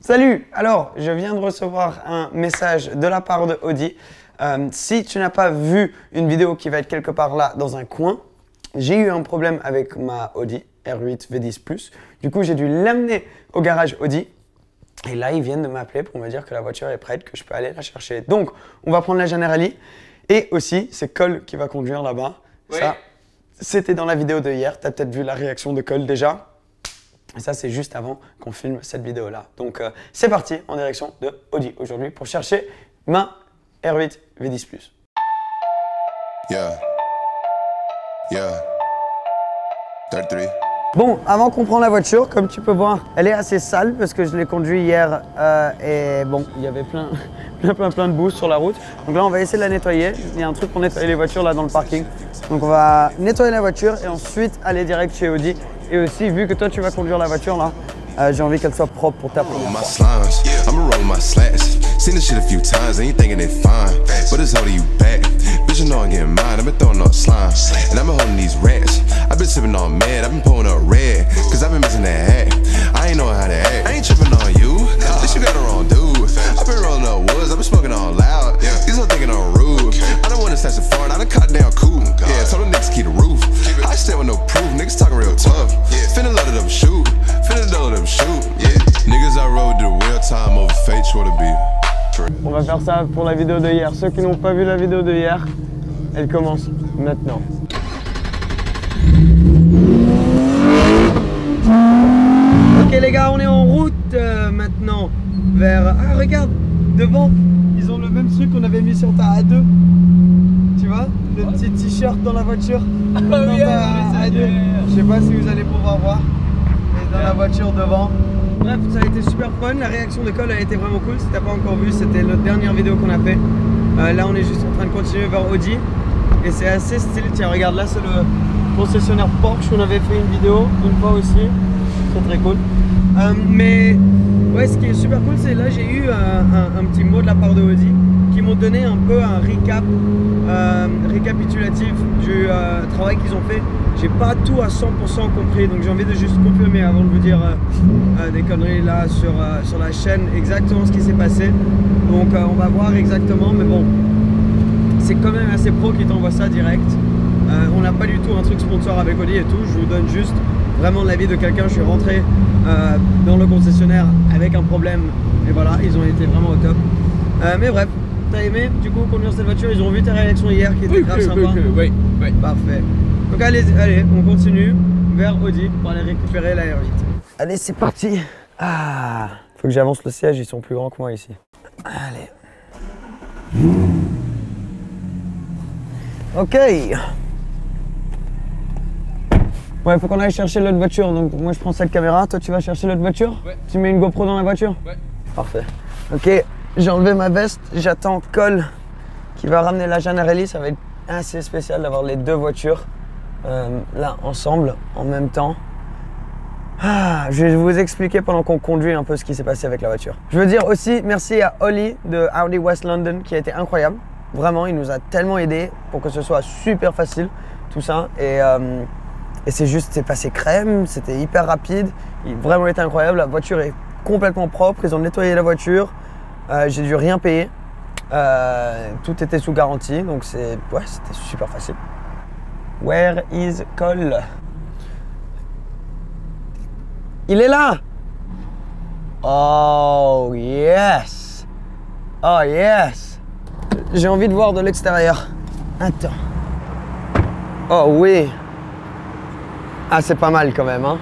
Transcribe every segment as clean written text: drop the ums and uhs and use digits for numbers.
Salut! Alors, je viens de recevoir un message de la part de Audi. Si tu n'as pas vu une vidéo qui va être quelque part là dans un coin, j'ai eu un problème avec ma Audi R8 V10 Plus. Du coup, j'ai dû l'amener au garage Audi. Et là, ils viennent de m'appeler pour me dire que la voiture est prête, que je peux aller la chercher. Donc, on va prendre la Generali. Et aussi, c'est Cole qui va conduire là-bas. Oui. Ça, c'était dans la vidéo de hier. Tu as peut-être vu la réaction de Cole déjà. Et ça, c'est juste avant qu'on filme cette vidéo-là. Donc, c'est parti en direction de Audi aujourd'hui pour chercher ma R8 V10 Plus. Yeah. 33. Bon, avant qu'on prenne la voiture, comme tu peux voir, elle est assez sale parce que je l'ai conduite hier et bon, il y avait plein de boue sur la route. Donc là, on va essayer de la nettoyer. Il y a un truc pour nettoyer les voitures là dans le parking. Donc on va nettoyer la voiture et ensuite aller direct chez Audi. Et aussi, vu que toi, tu vas conduire la voiture là, j'ai envie qu'elle soit propre pour ta première fois. Seen this shit a few times, and you thinking it fine, but it's holding you back. Bitch, you know I'm getting mine, I've been throwing up slime, and I've been holding these rats. I've been sipping on mad, I've been pulling up red, cause I've been missing that hat. I ain't knowing how to act, I ain't tripping on you, bitch, you got the wrong dude. I've been rolling up woods, I've been smoking all loud, these hoes thinking I'm rude. I don't wanna snatch a foreign, I done cut down cool. Yeah, told them niggas keep the roof. I stay with no proof, niggas talking real tough. Finna load them shoot, finna load them shoot. Niggas I rode the real time over fake, what it be. On va faire ça pour la vidéo de hier. Ceux qui n'ont pas vu la vidéo de hier, elle commence maintenant. Ok les gars, on est en route maintenant vers... Ah regarde, devant, ils ont le même truc qu'on avait mis sur ta A2. Tu vois, le petit t-shirt dans la voiture. Dans ta A2. Je sais pas si vous allez pouvoir voir. Mais dans la voiture devant. Bref, ça a été super fun, la réaction de Cole a été vraiment cool. Si t'as pas encore vu, c'était notre dernière vidéo qu'on a fait. Là, on est juste en train de continuer vers Audi. Et c'est assez stylé. Tiens, regarde, là, c'est le concessionnaire Porsche. On avait fait une vidéo une fois aussi. Très cool. Mais ouais, ce qui est super cool, c'est là, j'ai eu un petit mot de la part de Audi qui m'ont donné un peu un récapitulatif du travail qu'ils ont fait. J'ai pas tout à 100% compris, donc j'ai envie de juste confirmer avant de vous dire des conneries là sur la chaîne exactement ce qui s'est passé. Donc on va voir exactement, mais bon, c'est quand même assez pro qui t'envoie ça direct. On n'a pas du tout un truc sponsor avec Audi et tout, je vous donne juste vraiment l'avis de quelqu'un. Je suis rentré dans le concessionnaire avec un problème et voilà, ils ont été vraiment au top. Mais bref, t'as aimé du coup conduire cette voiture? Ils ont vu ta réaction hier qui était grave sympa. Oui. Parfait. Donc allez, on continue vers Audi pour aller récupérer la R8. Allez, c'est parti. Ah, faut que j'avance le siège, ils sont plus grands que moi ici. Allez. Ok. Ouais, faut qu'on aille chercher l'autre voiture. Donc moi je prends cette caméra, toi tu vas chercher l'autre voiture? Ouais. Tu mets une GoPro dans la voiture? Ouais. Parfait. Ok, j'ai enlevé ma veste, j'attends Cole qui va ramener la Generali. Ça va être assez spécial d'avoir les deux voitures là ensemble en même temps. Je vais vous expliquer pendant qu'on conduit un peu ce qui s'est passé avec la voiture. Je veux dire aussi merci à Oli de Audi West London qui a été incroyable. Vraiment, il nous a tellement aidé pour que ce soit super facile tout ça. Et c'est passé crème, c'était hyper rapide. Il a vraiment été incroyable. La voiture est complètement propre, ils ont nettoyé la voiture. J'ai dû rien payer. Tout était sous garantie, donc c'était super facile. Where is Cole? Il est là! Oh yes! Oh yes! J'ai envie de voir de l'extérieur. Attends. Oh oui! Ah, c'est pas mal quand même, hein?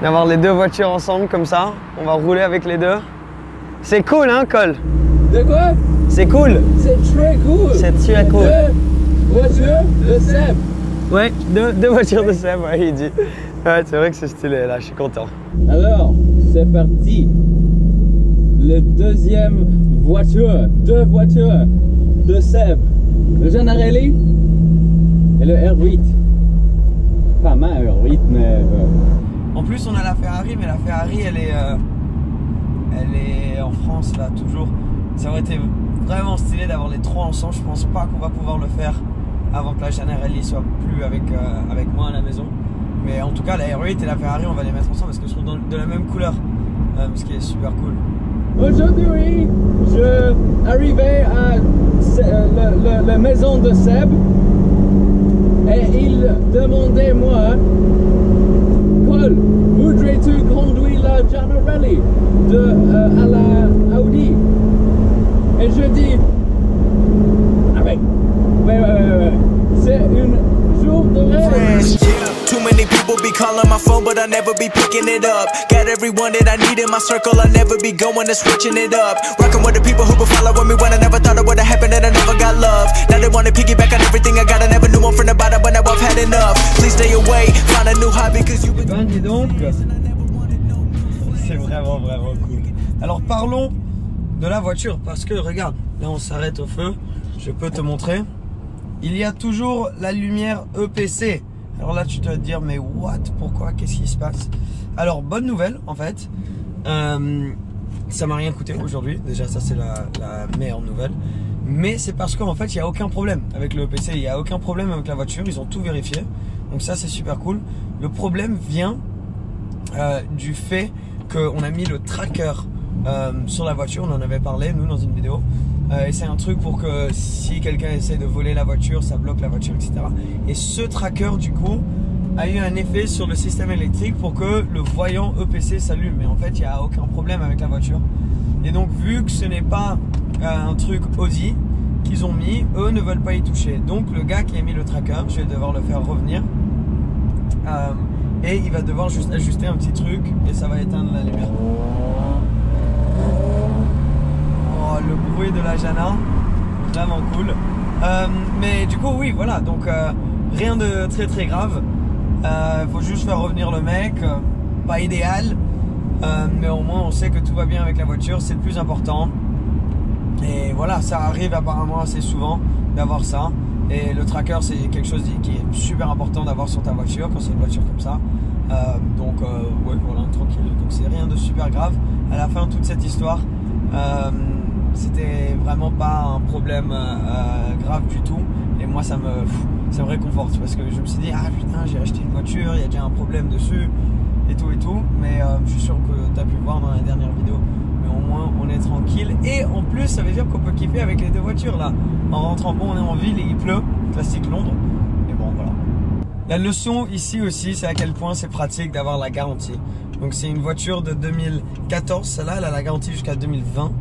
D'avoir les deux voitures ensemble comme ça. On va rouler avec les deux. C'est cool, hein, Cole? De quoi? C'est cool! C'est très cool! C'est très cool! Deux voitures de Seb! Ouais, deux voitures de Seb, ouais, il dit. Ouais, c'est vrai que c'est stylé, là, je suis content. Alors, c'est parti! Le deuxième voiture, deux voitures de Seb. Le Generali et le R8. Pas ma R8, mais... En plus, on a la Ferrari, mais la Ferrari, elle est en France, là, toujours. Ça aurait été vraiment stylé d'avoir les trois ensemble. Je pense pas qu'on va pouvoir le faire avant que la Generali soit plus avec moi à la maison. Mais en tout cas, la R8 et la Ferrari, on va les mettre ensemble parce qu'elles sont de la même couleur. Ce qui est super cool. Aujourd'hui, je arrivais à la maison de Seb et il demandait moi, Paul, voudrais-tu conduire la Gianarelli à la Audi? Et je dis, ouais, c'est une jour de rêve. Too many people be calling my phone, but I never be picking it up. Got everyone that I need in my circle, I never be going and switching it up. Rocking with the people who been following me when I never thought it would have happened and I never got love. Now they wanna piggyback on everything I got, I never knew one from the bottom, but now I've had enough. Please stay away, find a new hobby, cause you've been... Dis donc, c'est vraiment cool. Alors parlons de la voiture, parce que regarde, là on s'arrête au feu, je peux te montrer. Il y a toujours la lumière EPC. Alors là tu dois te dire mais what, pourquoi, qu'est-ce qui se passe? Alors bonne nouvelle en fait, ça m'a rien coûté aujourd'hui, déjà ça c'est la meilleure nouvelle. Mais c'est parce qu'en fait il n'y a aucun problème avec le EPC, il n'y a aucun problème avec la voiture, ils ont tout vérifié. Donc ça c'est super cool. Le problème vient du fait qu'on a mis le tracker sur la voiture, on en avait parlé nous dans une vidéo. Et c'est un truc pour que si quelqu'un essaie de voler la voiture, ça bloque la voiture, etc. Et ce tracker du coup a eu un effet sur le système électrique pour que le voyant EPC s'allume. Mais en fait il n'y a aucun problème avec la voiture. Et donc vu que ce n'est pas un truc Audi qu'ils ont mis, eux ne veulent pas y toucher. Donc le gars qui a mis le tracker, je vais devoir le faire revenir. Et il va devoir juste ajuster un petit truc et ça va éteindre la lumière. Le bruit de la Jana, vraiment cool. Mais du coup oui voilà, donc rien de très grave. Faut juste faire revenir le mec, pas idéal, mais au moins on sait que tout va bien avec la voiture, c'est le plus important. Et voilà, ça arrive apparemment assez souvent d'avoir ça. Et le tracker c'est quelque chose qui est super important d'avoir sur ta voiture quand c'est une voiture comme ça. Donc ouais voilà, tranquille, donc c'est rien de super grave. À la fin toute cette histoire, c'était vraiment pas un problème grave du tout. Et moi ça me réconforte parce que je me suis dit ah putain j'ai acheté une voiture, il y a déjà un problème dessus et tout. Mais je suis sûr que tu as pu voir dans la dernière vidéo. Mais au moins on est tranquille. Et en plus ça veut dire qu'on peut kiffer avec les deux voitures là. En rentrant, bon on est en ville et il pleut, classique Londres. Mais bon voilà. La leçon ici aussi c'est à quel point c'est pratique d'avoir la garantie. Donc c'est une voiture de 2014, celle-là elle a la garantie jusqu'à 2020.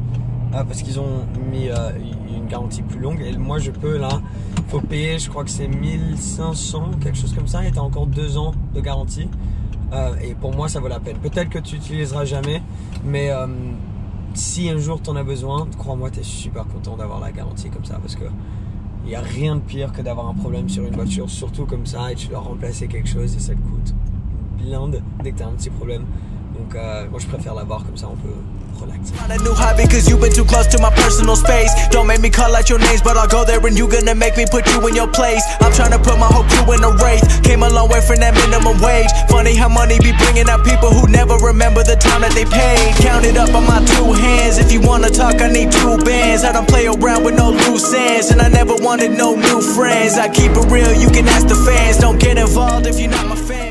Parce qu'ils ont mis une garantie plus longue. Et moi je peux là, faut payer, je crois que c'est 1500, quelque chose comme ça. Et t'as encore 2 ans de garantie. Et pour moi ça vaut la peine. Peut-être que tu n'utiliseras jamais, mais si un jour tu en as besoin, crois-moi t'es super content d'avoir la garantie comme ça. Parce que il n'y a rien de pire que d'avoir un problème sur une voiture, surtout comme ça, et tu dois remplacer quelque chose et ça te coûte une blinde dès que tu as un petit problème. Donc moi je préfère l'avoir comme ça, on peut relaxer. Find a new hobby cause you've been too close to my personal space. Don't make me call out your names, but I'll go there and you gonna make me put you in your place. I'm trying to put my whole crew in a wraith. Came a long way from that minimum wage. Funny how money be bringing out people who never remember the time that they paid. Count it up on my 2 hands. If you wanna talk, I need 2 bands. I don't play around with no loose ends, and I never wanted no new friends. I keep it real, you can ask the fans. Don't get involved if you're not my fan.